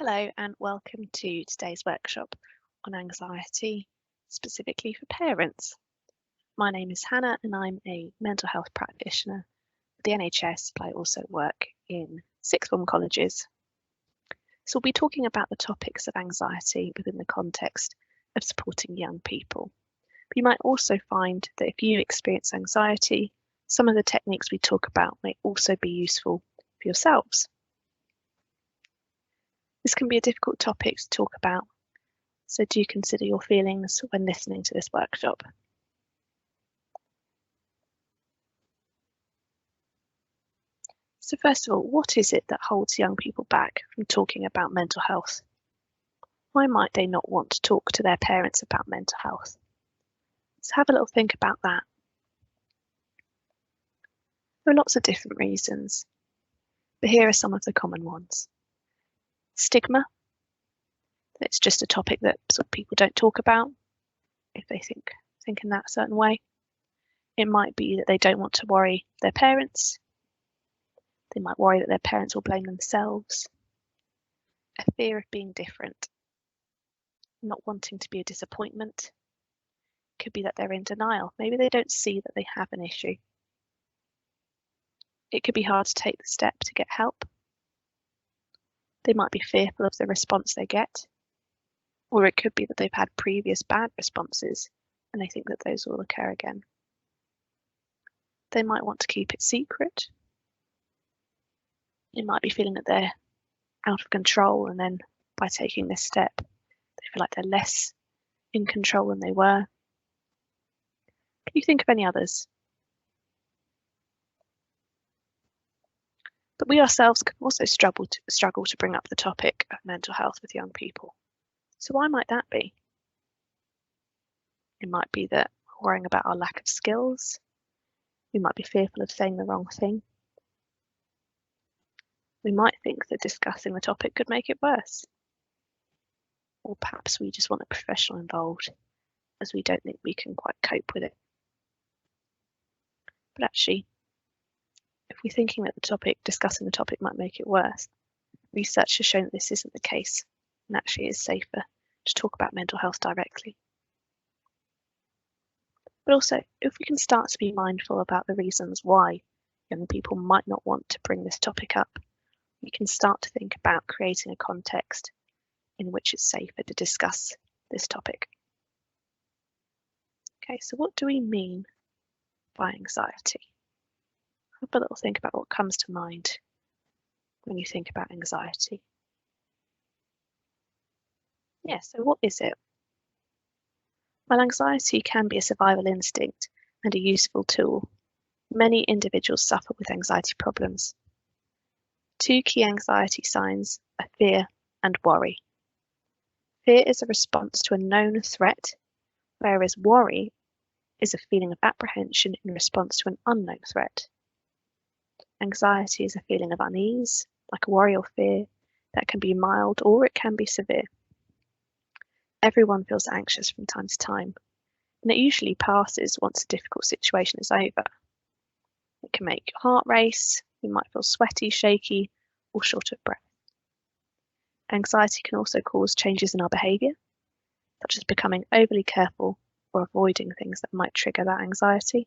Hello and welcome to today's workshop on anxiety, specifically for parents. My name is Hannah and I'm a mental health practitioner at the NHS, but I also work in sixth form colleges. So we'll be talking about the topics of anxiety within the context of supporting young people. But you might also find that if you experience anxiety, some of the techniques we talk about may also be useful for yourselves. This can be a difficult topic to talk about, so do consider your feelings when listening to this workshop. So first of all, what is it that holds young people back from talking about mental health? Why might they not want to talk to their parents about mental health? So have a little think about that. There are lots of different reasons, but here are some of the common ones. Stigma. It's just a topic that sort of people don't talk about if they think in that certain way. It might be that they don't want to worry their parents. They might worry that their parents will blame themselves. A fear of being different. Not wanting to be a disappointment. It could be that they're in denial. Maybe they don't see that they have an issue. It could be hard to take the step to get help. They might be fearful of the response they get. Or it could be that they've had previous bad responses and they think that those will occur again. They might want to keep it secret. It might be feeling that they're out of control, and then by taking this step, they feel like they're less in control than they were. Can you think of any others? But we ourselves can also struggle to bring up the topic of mental health with young people. So why might that be? It might be that we're worrying about our lack of skills. We might be fearful of saying the wrong thing. We might think that discussing the topic could make it worse. Or perhaps we just want a professional involved, as we don't think we can quite cope with it. But actually, if we're thinking that discussing the topic might make it worse, research has shown that this isn't the case, and actually it's safer to talk about mental health directly. But also, if we can start to be mindful about the reasons why young people might not want to bring this topic up, we can start to think about creating a context in which it's safer to discuss this topic. Okay, so what do we mean by anxiety? Have a little think about what comes to mind when you think about anxiety. Yeah, so what is it? While anxiety can be a survival instinct and a useful tool, many individuals suffer with anxiety problems. Two key anxiety signs are fear and worry. Fear is a response to a known threat, whereas worry is a feeling of apprehension in response to an unknown threat. Anxiety is a feeling of unease, like a worry or fear, that can be mild or it can be severe. Everyone feels anxious from time to time, and it usually passes once a difficult situation is over. It can make your heart race, you might feel sweaty, shaky, or short of breath. Anxiety can also cause changes in our behaviour, such as becoming overly careful or avoiding things that might trigger that anxiety.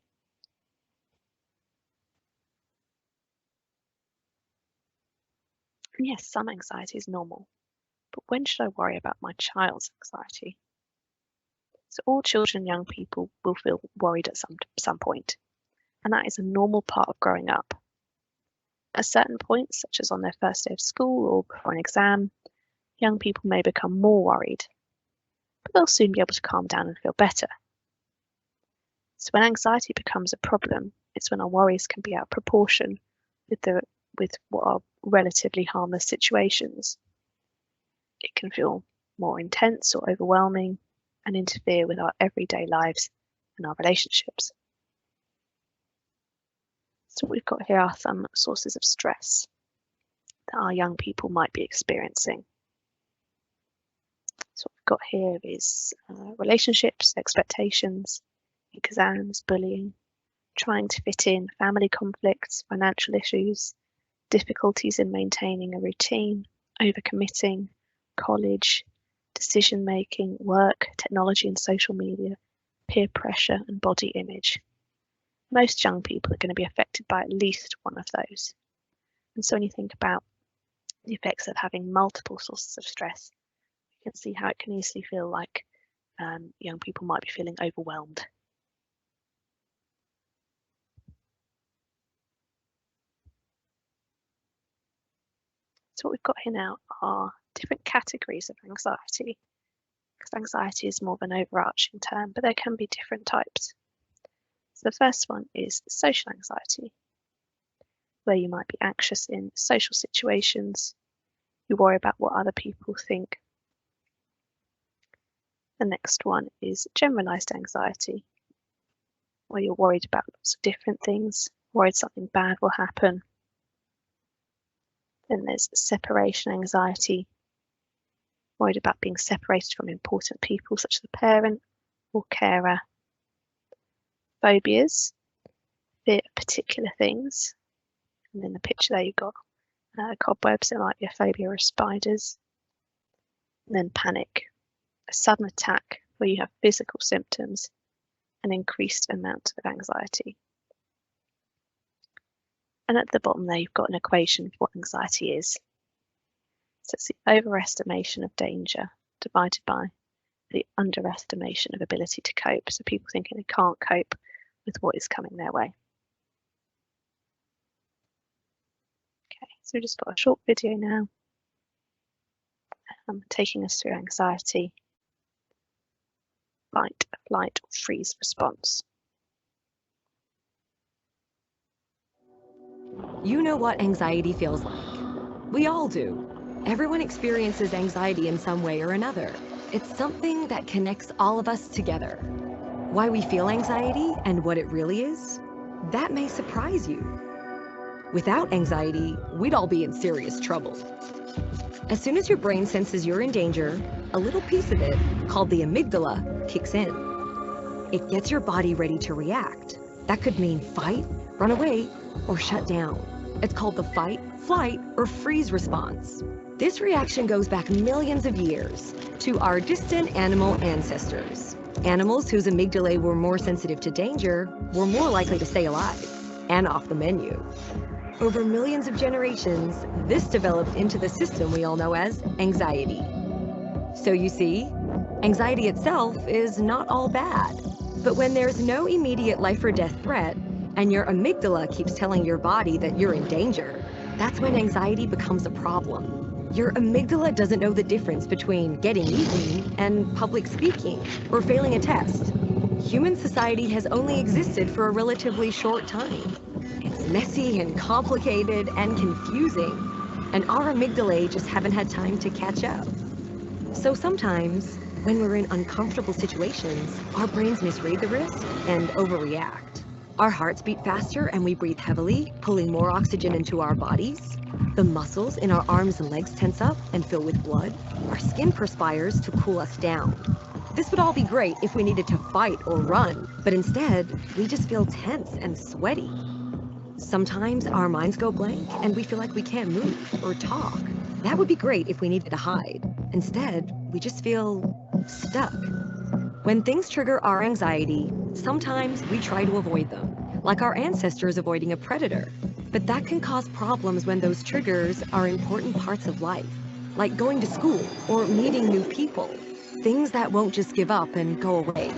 And yes, some anxiety is normal, but when should I worry about my child's anxiety? So all children and young people will feel worried at some point, and that is a normal part of growing up. At certain points, such as on their first day of school or before an exam, young people may become more worried, but they'll soon be able to calm down and feel better. So when anxiety becomes a problem, it's when our worries can be out of proportion with what are relatively harmless situations. It can feel more intense or overwhelming and interfere with our everyday lives and our relationships. So what we've got here are some sources of stress that our young people might be experiencing. So what we've got here is relationships, expectations, exams, bullying, trying to fit in, family conflicts, financial issues, difficulties in maintaining a routine, overcommitting, college, decision-making, work, technology and social media, peer pressure and body image. Most young people are going to be affected by at least one of those. And so when you think about the effects of having multiple sources of stress, you can see how it can easily feel like young people might be feeling overwhelmed. So what we've got here now are different categories of anxiety, because anxiety is more of an overarching term, but there can be different types. So the first one is social anxiety, where you might be anxious in social situations, you worry about what other people think. The next one is generalized anxiety, where you're worried about lots of different things, worried something bad will happen. Then there's separation anxiety, worried about being separated from important people such as a parent or carer. Phobias, fear of particular things. And in the picture there you've got cobwebs, it might be a phobia of spiders. And then panic, a sudden attack where you have physical symptoms, an increased amount of anxiety. And at the bottom there, you've got an equation for what anxiety is. So it's the overestimation of danger divided by the underestimation of ability to cope. So people thinking they can't cope with what is coming their way. Okay, so we've just got a short video now taking us through anxiety, fight, flight, or freeze response. You know what anxiety feels like. We all do. Everyone experiences anxiety in some way or another. It's something that connects all of us together. Why we feel anxiety and what it really is, that may surprise you. Without anxiety, we'd all be in serious trouble. As soon as your brain senses you're in danger, a little piece of it, called the amygdala, kicks in. It gets your body ready to react. That could mean fight, run away, or shut down. It's called the fight, flight, or freeze response. This reaction goes back millions of years to our distant animal ancestors. Animals whose amygdalae were more sensitive to danger were more likely to stay alive and off the menu. Over millions of generations, this developed into the system we all know as anxiety. So you see, anxiety itself is not all bad. But when there's no immediate life or death threat, and your amygdala keeps telling your body that you're in danger, that's when anxiety becomes a problem. Your amygdala doesn't know the difference between getting eaten and public speaking or failing a test. Human society has only existed for a relatively short time. It's messy and complicated and confusing, and our amygdalae just haven't had time to catch up. So sometimes, when we're in uncomfortable situations, our brains misread the risk and overreact. Our hearts beat faster and we breathe heavily, pulling more oxygen into our bodies. The muscles in our arms and legs tense up and fill with blood. Our skin perspires to cool us down. This would all be great if we needed to fight or run, but instead, we just feel tense and sweaty. Sometimes our minds go blank and we feel like we can't move or talk. That would be great if we needed to hide. Instead, we just feel stuck. When things trigger our anxiety, sometimes we try to avoid them, like our ancestors avoiding a predator. But that can cause problems when those triggers are important parts of life, like going to school or meeting new people, things that won't just give up and go away.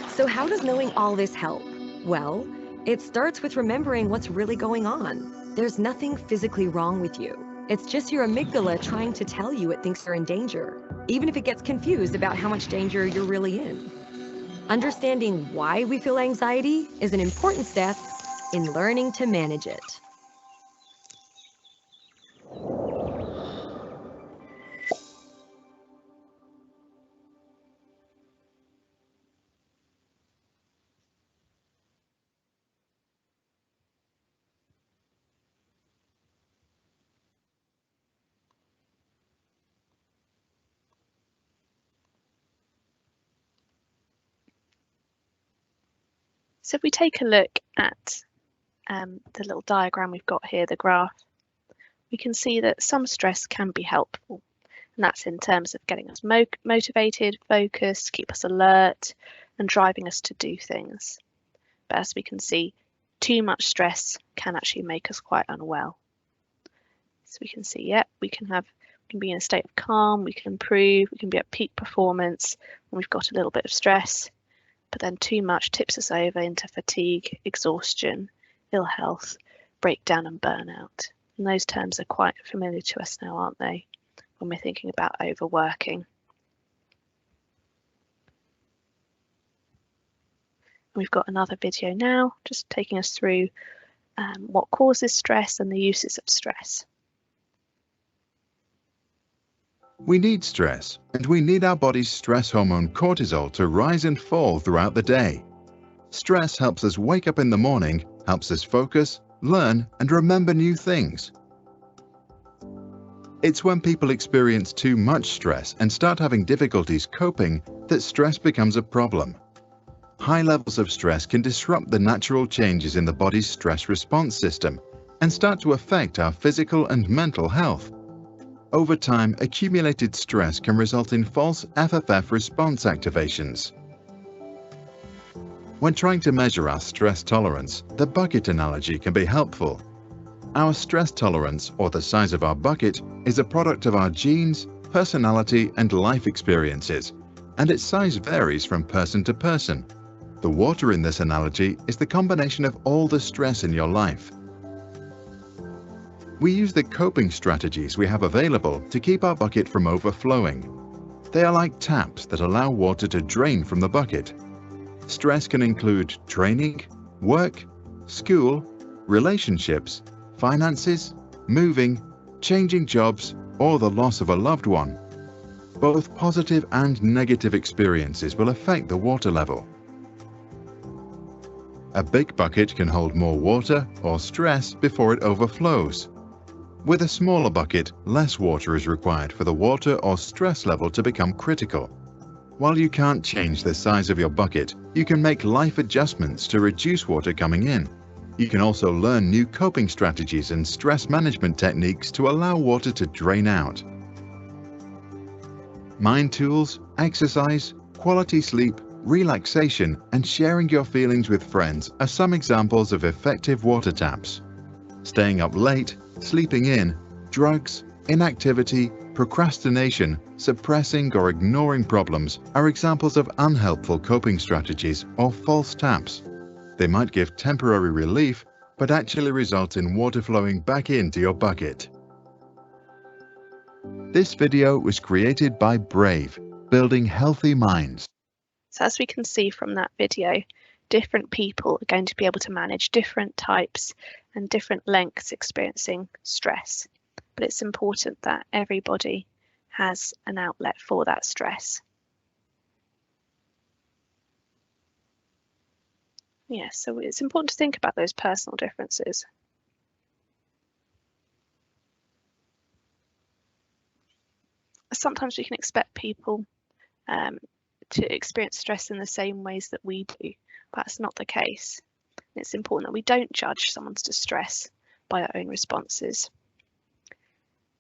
So how does knowing all this help? Well, it starts with remembering what's really going on. There's nothing physically wrong with you. It's just your amygdala trying to tell you it thinks you're in danger, even if it gets confused about how much danger you're really in. Understanding why we feel anxiety is an important step in learning to manage it. So if we take a look at the little diagram we've got here, the graph, we can see that some stress can be helpful. And that's in terms of getting us motivated, focused, keep us alert, and driving us to do things. But as we can see, too much stress can actually make us quite unwell. So we can see, we can be in a state of calm, we can improve, we can be at peak performance when we've got a little bit of stress, but then too much tips us over into fatigue, exhaustion, ill health, breakdown and burnout. And those terms are quite familiar to us now, aren't they, when we're thinking about overworking. We've got another video now, just taking us through what causes stress and the uses of stress. We need stress, and we need our body's stress hormone cortisol to rise and fall throughout the day. Stress helps us wake up in the morning, helps us focus, learn, and remember new things. It's when people experience too much stress and start having difficulties coping that stress becomes a problem. High levels of stress can disrupt the natural changes in the body's stress response system and start to affect our physical and mental health. Over time, accumulated stress can result in false FFF response activations. When trying to measure our stress tolerance, the bucket analogy can be helpful. Our stress tolerance, or the size of our bucket, is a product of our genes, personality, and life experiences, and its size varies from person to person. The water in this analogy is the combination of all the stress in your life. We use the coping strategies we have available to keep our bucket from overflowing. They are like taps that allow water to drain from the bucket. Stress can include training, work, school, relationships, finances, moving, changing jobs, or the loss of a loved one. Both positive and negative experiences will affect the water level. A big bucket can hold more water or stress before it overflows. With a smaller bucket, less water is required for the water or stress level to become critical. While you can't change the size of your bucket, you can make life adjustments to reduce water coming in. You can also learn new coping strategies and stress management techniques to allow water to drain out. Mind tools, exercise, quality sleep, relaxation, and sharing your feelings with friends are some examples of effective water taps. Staying up late, sleeping in, drugs, inactivity, procrastination, suppressing or ignoring problems are examples of unhelpful coping strategies or false taps. They might give temporary relief, but actually result in water flowing back into your bucket. This video was created by Brave, Building Healthy Minds. So as we can see from that video, different people are going to be able to manage different types and different lengths experiencing stress. But it's important that everybody has an outlet for that stress. So it's important to think about those personal differences. Sometimes we can expect people to experience stress in the same ways that we do. That's not the case. It's important that we don't judge someone's distress by our own responses.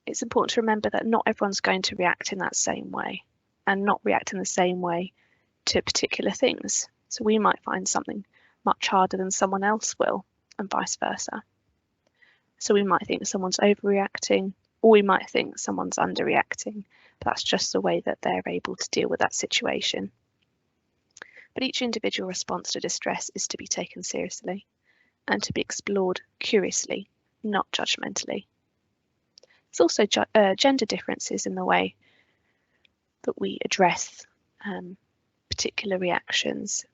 It's important to remember that not everyone's going to react in that same way and not react in the same way to particular things. So we might find something much harder than someone else will, and vice versa. So we might think someone's overreacting, or we might think someone's underreacting, but that's just the way that they're able to deal with that situation. But each individual response to distress is to be taken seriously and to be explored curiously, not judgmentally. There's also gender differences in the way that we address particular reactions,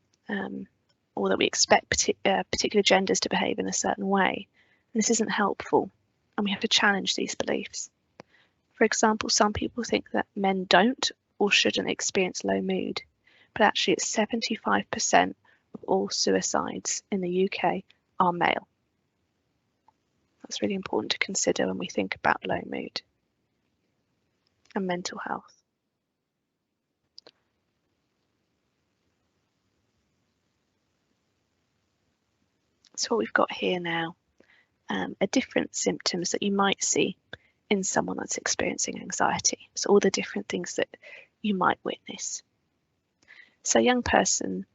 or that we expect particular genders to behave in a certain way. And this isn't helpful, and we have to challenge these beliefs. For example, some people think that men don't or shouldn't experience low mood, but actually it's 75% of all suicides in the UK are male. That's really important to consider when we think about low mood and mental health. So what we've got here now are different symptoms that you might see in someone that's experiencing anxiety. So all the different things that you might witness. So a young person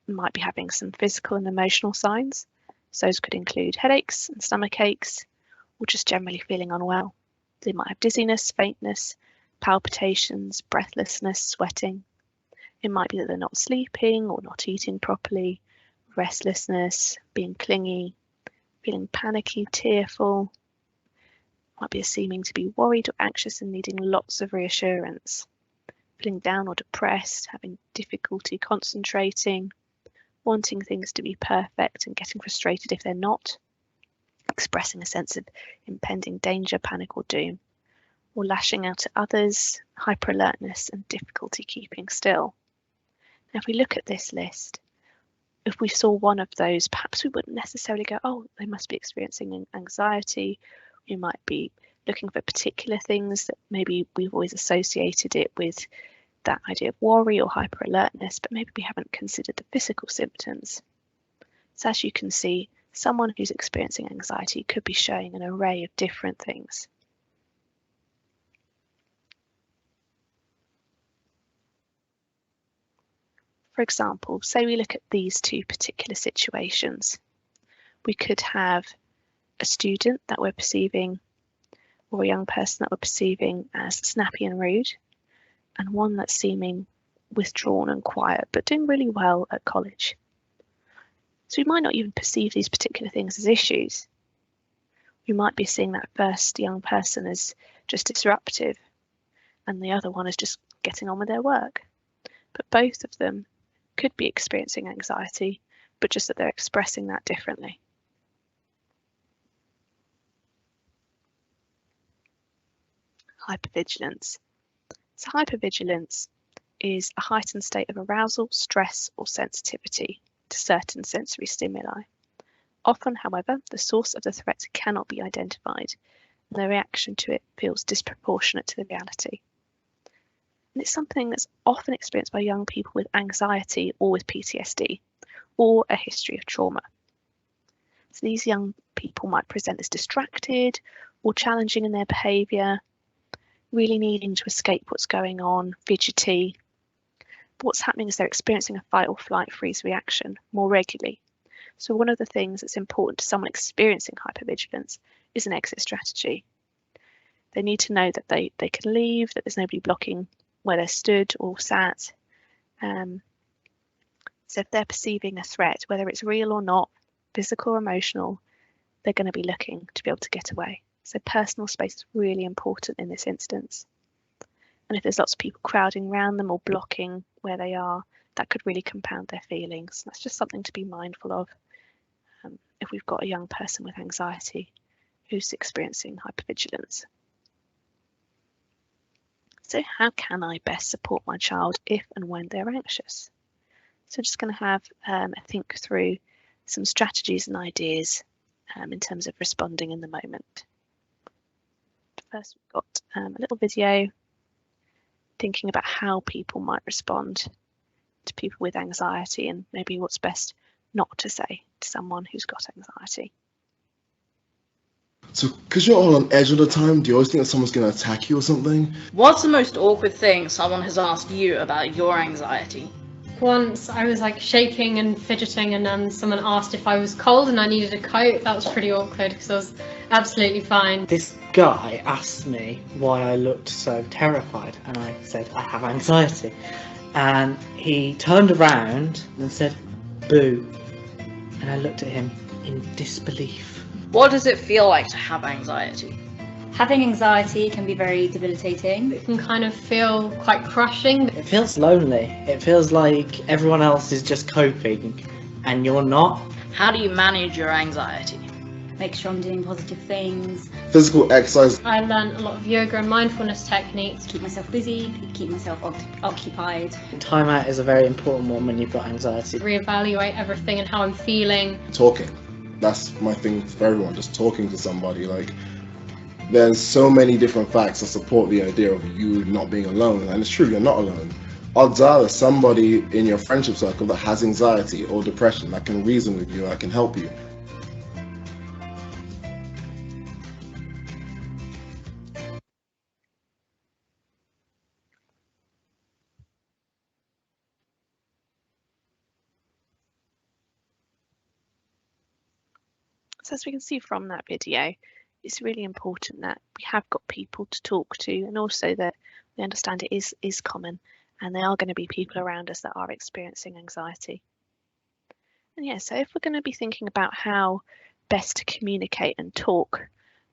might be having some physical and emotional signs. So those could include headaches and stomach aches, or just generally feeling unwell. They might have dizziness, faintness, palpitations, breathlessness, sweating. It might be that they're not sleeping or not eating properly, restlessness, being clingy, feeling panicky, tearful. Might be seeming to be worried or anxious and needing lots of reassurance. Feeling down or depressed, having difficulty concentrating, wanting things to be perfect and getting frustrated if they're not, expressing a sense of impending danger, panic or doom, or lashing out at others, hyper-alertness and difficulty keeping still. Now, if we look at this list, if we saw one of those, perhaps we wouldn't necessarily go, oh, they must be experiencing anxiety. We might be looking for particular things that maybe we've always associated it with that idea of worry or hyper alertness, but maybe we haven't considered the physical symptoms. So as you can see, someone who's experiencing anxiety could be showing an array of different things. For example, say we look at these two particular situations. We could have a student that we're perceiving, or a young person that we're perceiving as snappy and rude, and one that's seeming withdrawn and quiet, but doing really well at college. So we might not even perceive these particular things as issues. We might be seeing that first young person as just disruptive, and the other one is just getting on with their work. But both of them could be experiencing anxiety, but just that they're expressing that differently. Hypervigilance. So hypervigilance is a heightened state of arousal, stress, or sensitivity to certain sensory stimuli. Often, however, the source of the threat cannot be identified, and the reaction to it feels disproportionate to the reality. And it's something that's often experienced by young people with anxiety or with PTSD, or a history of trauma. So these young people might present as distracted or challenging in their behaviour, really needing to escape what's going on, fidgety. But what's happening is they're experiencing a fight or flight freeze reaction more regularly. So one of the things that's important to someone experiencing hypervigilance is an exit strategy. They need to know that they can leave, that there's nobody blocking where they're stood or sat. So if they're perceiving a threat, whether it's real or not, physical or emotional, they're going to be looking to be able to get away. So personal space is really important in this instance. And if there's lots of people crowding around them or blocking where they are, that could really compound their feelings. That's just something to be mindful of if we've got a young person with anxiety who's experiencing hypervigilance. So how can I best support my child if and when they're anxious? So I'm just going to have a think through some strategies and ideas in terms of responding in the moment. First, we've got a little video thinking about how people might respond to people with anxiety and maybe what's best not to say to someone who's got anxiety. So, because you're all on edge all the time, do you always think that someone's going to attack you or something? What's the most awkward thing someone has asked you about your anxiety? Once I was like shaking and fidgeting, and then someone asked if I was cold and I needed a coat. That was pretty awkward because I was absolutely fine. This guy asked me why I looked so terrified, and I said I have anxiety. And he turned around and said, "Boo." And I looked at him in disbelief. What does it feel like to have anxiety? Having anxiety can be very debilitating. It can kind of feel quite crushing. It feels lonely. It feels like everyone else is just coping and you're not. How do you manage your anxiety? Make sure I'm doing positive things. Physical exercise. I learned a lot of yoga and mindfulness techniques. Keep myself busy, keep myself occupied. Time out is a very important one when you've got anxiety. Reevaluate everything and how I'm feeling. Talking. That's my thing for everyone, just talking to somebody. Like, there's so many different facts that support the idea of you not being alone, and it's true, you're not alone. Odds are there's somebody in your friendship circle that has anxiety or depression that can reason with you, that can help you. So as we can see from that video, it's really important that we have got people to talk to, and also that we understand it is common, and there are going to be people around us that are experiencing anxiety. And yeah, so if we're going to be thinking about how best to communicate and talk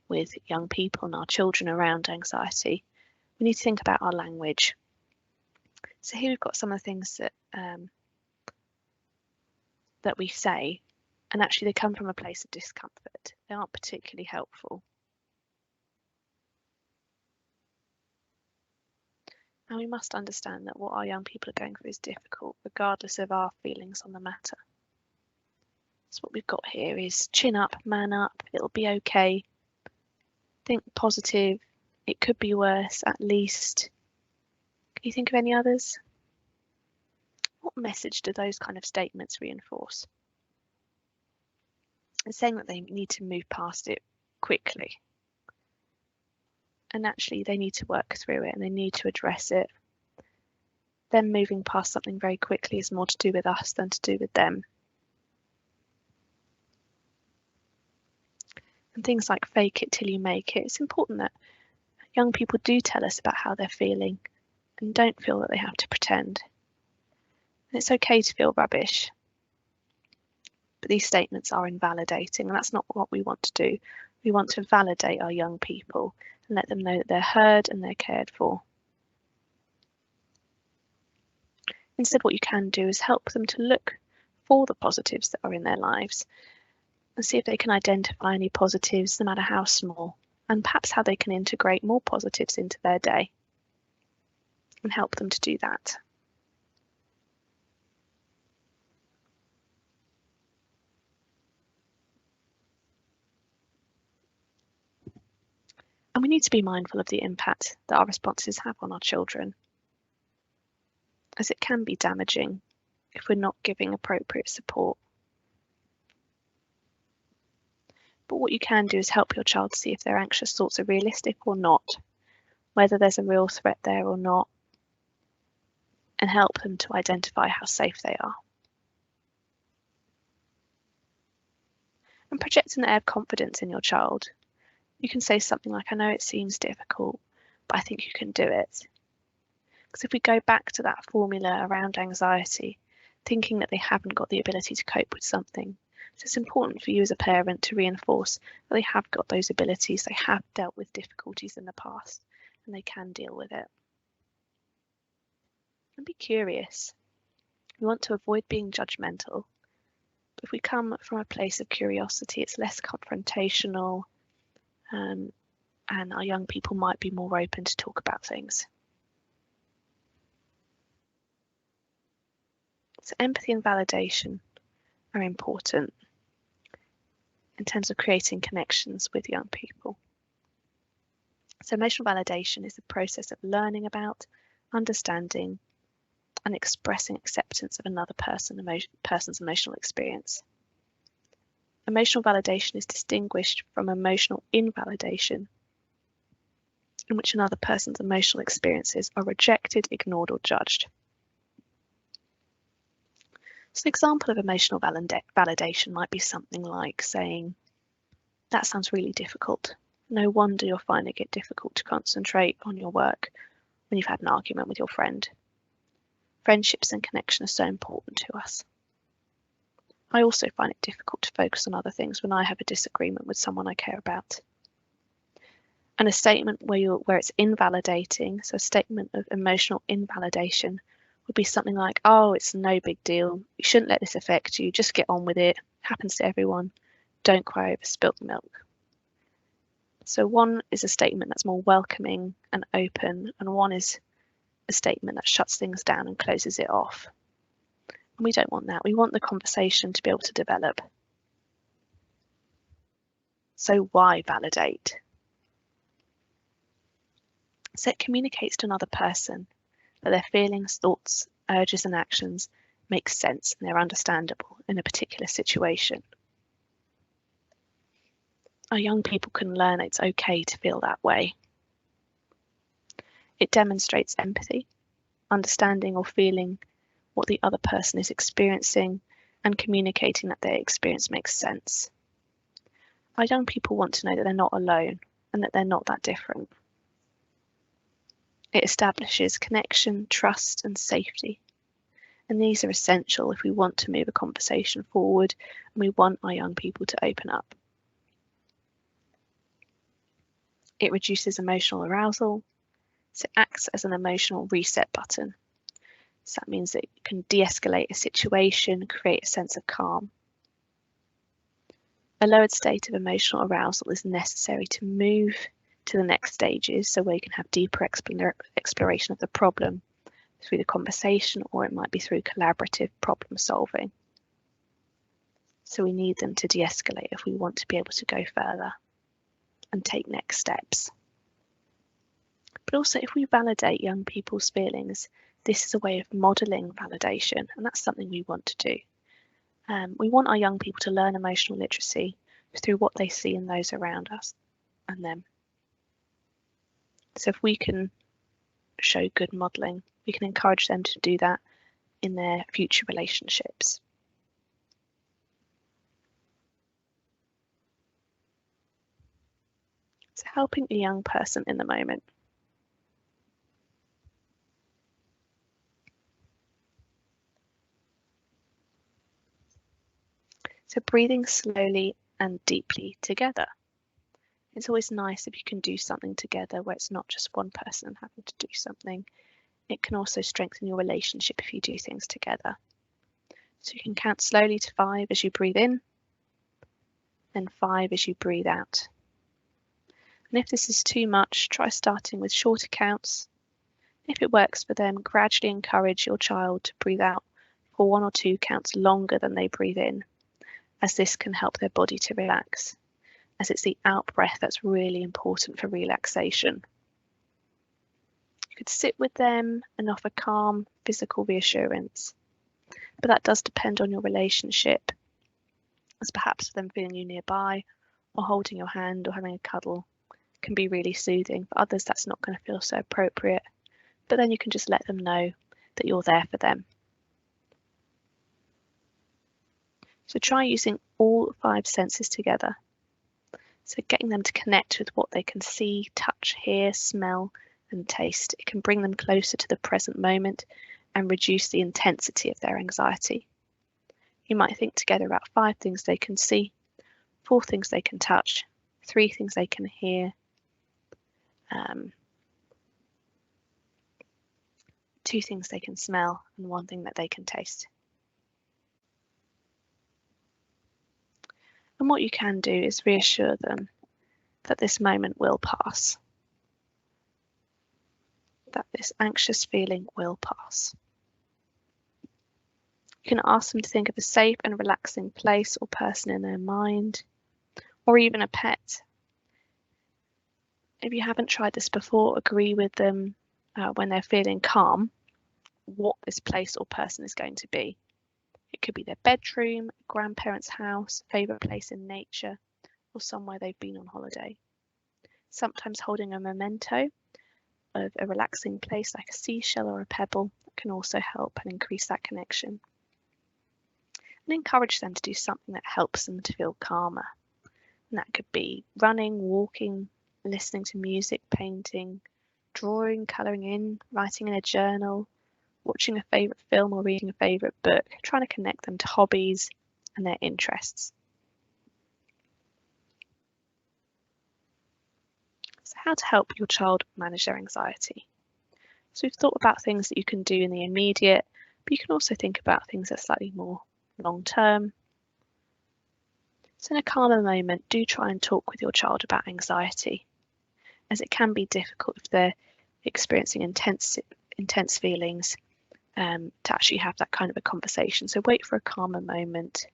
with young people and our children around anxiety, we need to think about our language. So here we've got some of the things that we say, and actually they come from a place of discomfort. They aren't particularly helpful. And we must understand that what our young people are going through is difficult, regardless of our feelings on the matter. So what we've got here is chin up, man up, it'll be okay. Think positive, it could be worse, at least. Can you think of any others? What message do those kind of statements reinforce? It's saying that they need to move past it quickly. And actually they need to work through it and they need to address it. Them moving past something very quickly is more to do with us than to do with them. And things like fake it till you make it. It's important that young people do tell us about how they're feeling and don't feel that they have to pretend. And it's okay to feel rubbish. But these statements are invalidating, and that's not what we want to do. We want to validate our young people and let them know that they're heard and they're cared for. Instead, what you can do is help them to look for the positives that are in their lives and see if they can identify any positives, no matter how small, and perhaps how they can integrate more positives into their day and help them to do that. And we need to be mindful of the impact that our responses have on our children, as it can be damaging if we're not giving appropriate support. But what you can do is help your child see if their anxious thoughts are realistic or not, whether there's a real threat there or not, and help them to identify how safe they are. And projecting the air of confidence in your child. You can say something like, I know it seems difficult, but I think you can do it. Because if we go back to that formula around anxiety, thinking that they haven't got the ability to cope with something, so it's important for you as a parent to reinforce that they have got those abilities, they have dealt with difficulties in the past, and they can deal with it. And be curious. We want to avoid being judgmental. But if we come from a place of curiosity, it's less confrontational, and our young people might be more open to talk about things. So empathy and validation are important in terms of creating connections with young people. So emotional validation is the process of learning about, understanding, and expressing acceptance of another person's emotional experience. Emotional validation is distinguished from emotional invalidation, in which another person's emotional experiences are rejected, ignored, or judged. So an example of emotional validation might be something like saying, that sounds really difficult. No wonder you're finding it difficult to concentrate on your work when you've had an argument with your friend. Friendships and connection are so important to us. I also find it difficult to focus on other things when I have a disagreement with someone I care about. And a statement where it's invalidating, so a statement of emotional invalidation, would be something like, oh, it's no big deal. You shouldn't let this affect you. Just get on with it. Happens to everyone. Don't cry over spilt milk. So one is a statement that's more welcoming and open, and one is a statement that shuts things down and closes it off. And we don't want that. We want the conversation to be able to develop. So why validate? So it communicates to another person that their feelings, thoughts, urges and actions make sense and they're understandable in a particular situation. Our young people can learn it's okay to feel that way. It demonstrates empathy, understanding or feeling what the other person is experiencing and communicating that their experience makes sense. Our young people want to know that they're not alone and that they're not that different. It establishes connection, trust, and safety. And these are essential if we want to move a conversation forward and we want our young people to open up. It reduces emotional arousal, so it acts as an emotional reset button. So that means that you can de-escalate a situation, create a sense of calm. A lowered state of emotional arousal is necessary to move to the next stages, so where you can have deeper exploration of the problem through the conversation, or it might be through collaborative problem solving. So we need them to de-escalate if we want to be able to go further and take next steps. But also, if we validate young people's feelings, this is a way of modelling validation, and that's something we want to do. We want our young people to learn emotional literacy through what they see in those around us and them. So if we can show good modelling, we can encourage them to do that in their future relationships. So helping a young person in the moment. So breathing slowly and deeply together. It's always nice if you can do something together where it's not just one person having to do something. It can also strengthen your relationship if you do things together. So you can count slowly to 5 as you breathe in, and 5 as you breathe out. And if this is too much, try starting with shorter counts. If it works for them, gradually encourage your child to breathe out for 1 or 2 counts longer than they breathe in, as this can help their body to relax, as it's the out breath that's really important for relaxation. You could sit with them and offer calm physical reassurance, but that does depend on your relationship, as perhaps them feeling you nearby or holding your hand or having a cuddle can be really soothing. For others, that's not going to feel so appropriate, but then you can just let them know that you're there for them. So try using all 5 senses together. So getting them to connect with what they can see, touch, hear, smell, and taste. It can bring them closer to the present moment and reduce the intensity of their anxiety. You might think together about 5 things they can see, 4 things they can touch, 3 things they can hear, 2 things they can smell, and 1 thing that they can taste. And what you can do is reassure them that this moment will pass, that this anxious feeling will pass. You can ask them to think of a safe and relaxing place or person in their mind, or even a pet. If you haven't tried this before, agree with them when they're feeling calm what this place or person is going to be. It could be their bedroom, a grandparent's house, a favourite place in nature, or somewhere they've been on holiday. Sometimes holding a memento of a relaxing place like a seashell or a pebble can also help and increase that connection. And encourage them to do something that helps them to feel calmer. And that could be running, walking, listening to music, painting, drawing, colouring in, writing in a journal, watching a favourite film or reading a favourite book, trying to connect them to hobbies and their interests. So how to help your child manage their anxiety. So we've thought about things that you can do in the immediate, but you can also think about things that are slightly more long term. So in a calmer moment, do try and talk with your child about anxiety, as it can be difficult if they're experiencing intense feelings to actually have that kind of a conversation. So wait for a calmer moment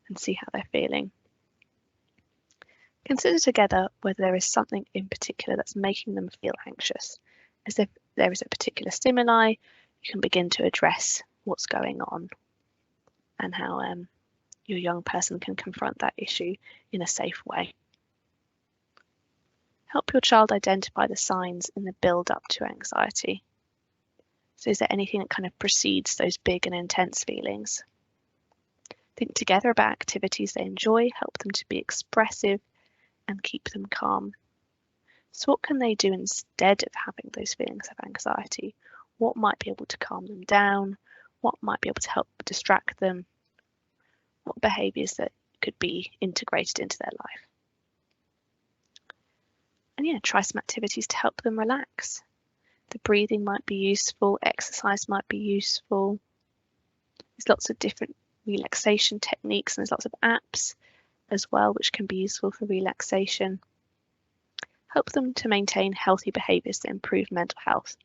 and see how they're feeling. Consider together whether there is something in particular that's making them feel anxious. As if there is a particular stimuli, you can begin to address what's going on and how your young person can confront that issue in a safe way. Help your child identify the signs in the build-up to anxiety. So is there anything that kind of precedes those big and intense feelings? Think together about activities they enjoy, help them to be expressive and keep them calm. So what can they do instead of having those feelings of anxiety? What might be able to calm them down? What might be able to help distract them? What behaviours that could be integrated into their life? And yeah, try some activities to help them relax. The breathing might be useful, exercise might be useful. There's lots of different relaxation techniques and there's lots of apps as well which can be useful for relaxation. Help them to maintain healthy behaviours that improve mental health.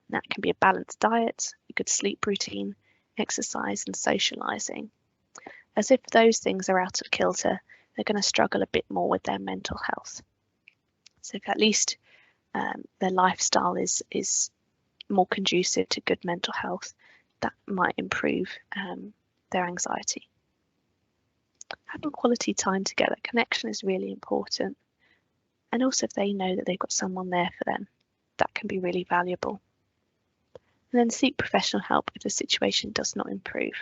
And that can be a balanced diet, a good sleep routine, exercise and socialising. As if those things are out of kilter, they're going to struggle a bit more with their mental health. So if at least their lifestyle is more conducive to good mental health, that might improve their anxiety. Having quality time together, connection is really important. And also if they know that they've got someone there for them, that can be really valuable. And then seek professional help if the situation does not improve.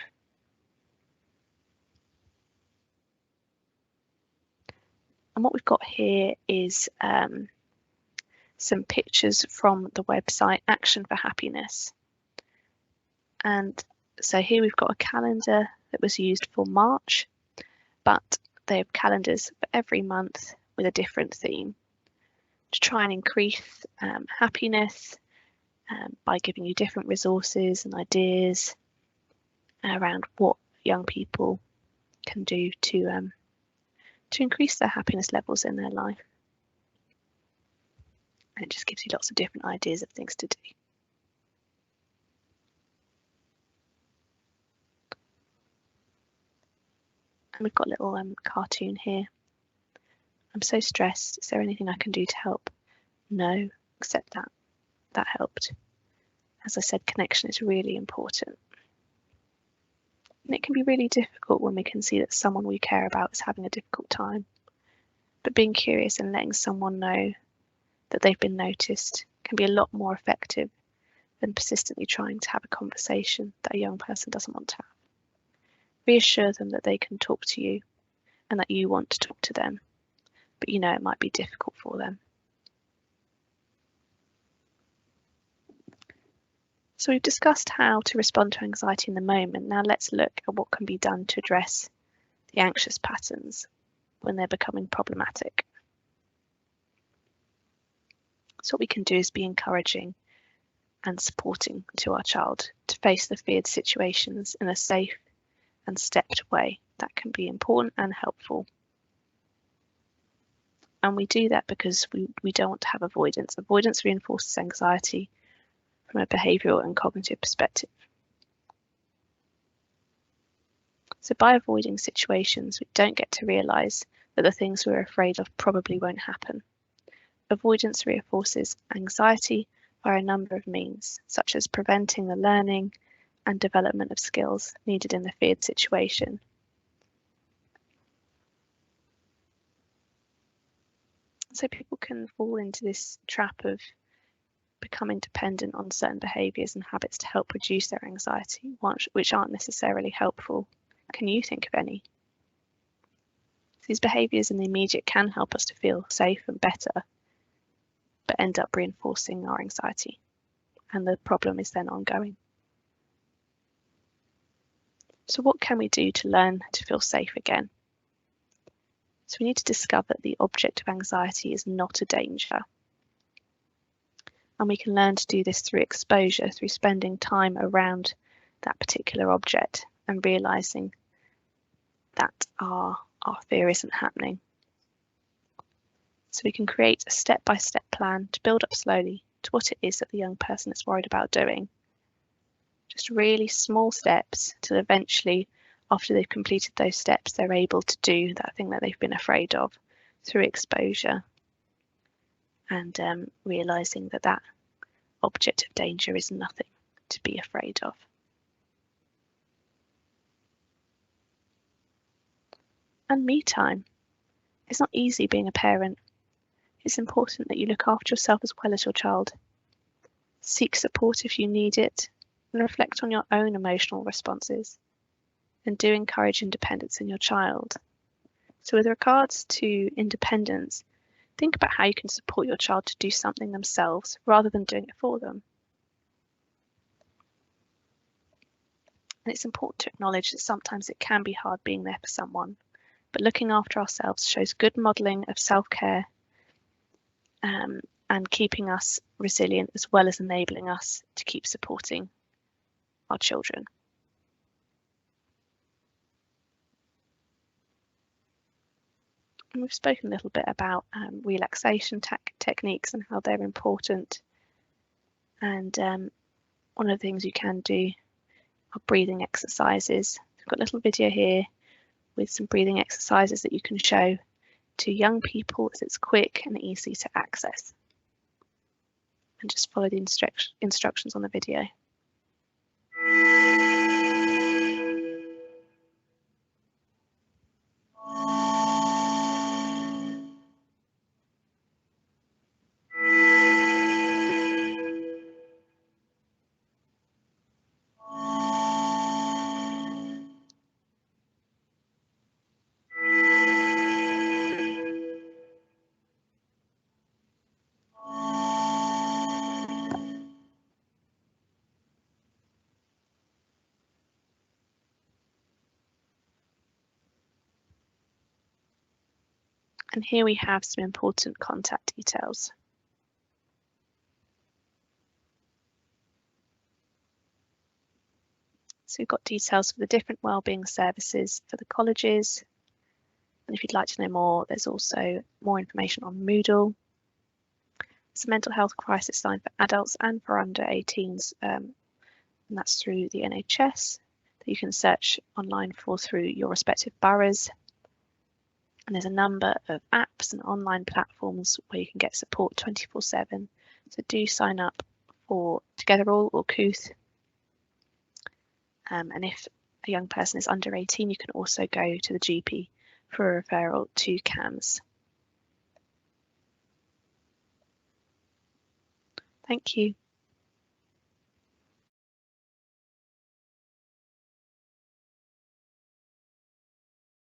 And what we've got here is some pictures from the website Action for Happiness. And so here we've got a calendar that was used for March, but they have calendars for every month with a different theme to try and increase happiness by giving you different resources and ideas around what young people can do to increase their happiness levels in their life. And it just gives you lots of different ideas of things to do. And we've got a little cartoon here. I'm so stressed. Is there anything I can do to help? No, except that helped. As I said, connection is really important. And it can be really difficult when we can see that someone we care about is having a difficult time. But being curious and letting someone know that they've been noticed can be a lot more effective than persistently trying to have a conversation that a young person doesn't want to have. Reassure them that they can talk to you and that you want to talk to them, but you know it might be difficult for them. So we've discussed how to respond to anxiety in the moment. Now let's look at what can be done to address the anxious patterns when they're becoming problematic. So what we can do is be encouraging and supporting to our child to face the feared situations in a safe and stepped way. That can be important and helpful. And we do that because we don't want to have avoidance. Avoidance reinforces anxiety from a behavioural and cognitive perspective. So by avoiding situations, we don't get to realise that the things we're afraid of probably won't happen. Avoidance reinforces anxiety via a number of means, such as preventing the learning and development of skills needed in the feared situation. So people can fall into this trap of becoming dependent on certain behaviours and habits to help reduce their anxiety, which aren't necessarily helpful. Can you think of any? These behaviours in the immediate can help us to feel safe and better, but end up reinforcing our anxiety, and the problem is then ongoing. So what can we do to learn to feel safe again? So we need to discover that the object of anxiety is not a danger. And we can learn to do this through exposure, through spending time around that particular object and realising that our fear isn't happening. So we can create a step-by-step plan to build up slowly to what it is that the young person is worried about doing. Just really small steps till eventually, after they've completed those steps, they're able to do that thing that they've been afraid of through exposure and realising that that object of danger is nothing to be afraid of. And me time. It's not easy being a parent. It's important that you look after yourself as well as your child. Seek support if you need it and reflect on your own emotional responses. and do encourage independence in your child. So with regards to independence, think about how you can support your child to do something themselves rather than doing it for them. And it's important to acknowledge that sometimes it can be hard being there for someone, but looking after ourselves shows good modelling of self-care and keeping us resilient, as well as enabling us to keep supporting our children. And we've spoken a little bit about relaxation techniques and how they're important. And one of the things you can do are breathing exercises. I've got a little video here with some breathing exercises that you can show to young people, as it's quick and easy to access. And just follow the instructions on the video. And here we have some important contact details. So we've got details for the different wellbeing services for the colleges. And if you'd like to know more, there's also more information on Moodle. It's a mental health crisis line for adults and for under 18s, and that's through the NHS that you can search online for through your respective boroughs. And there's a number of apps and online platforms where you can get support 24/7. So do sign up for Together All or Couth. And if a young person is under 18, you can also go to the GP for a referral to CAMHS. Thank you.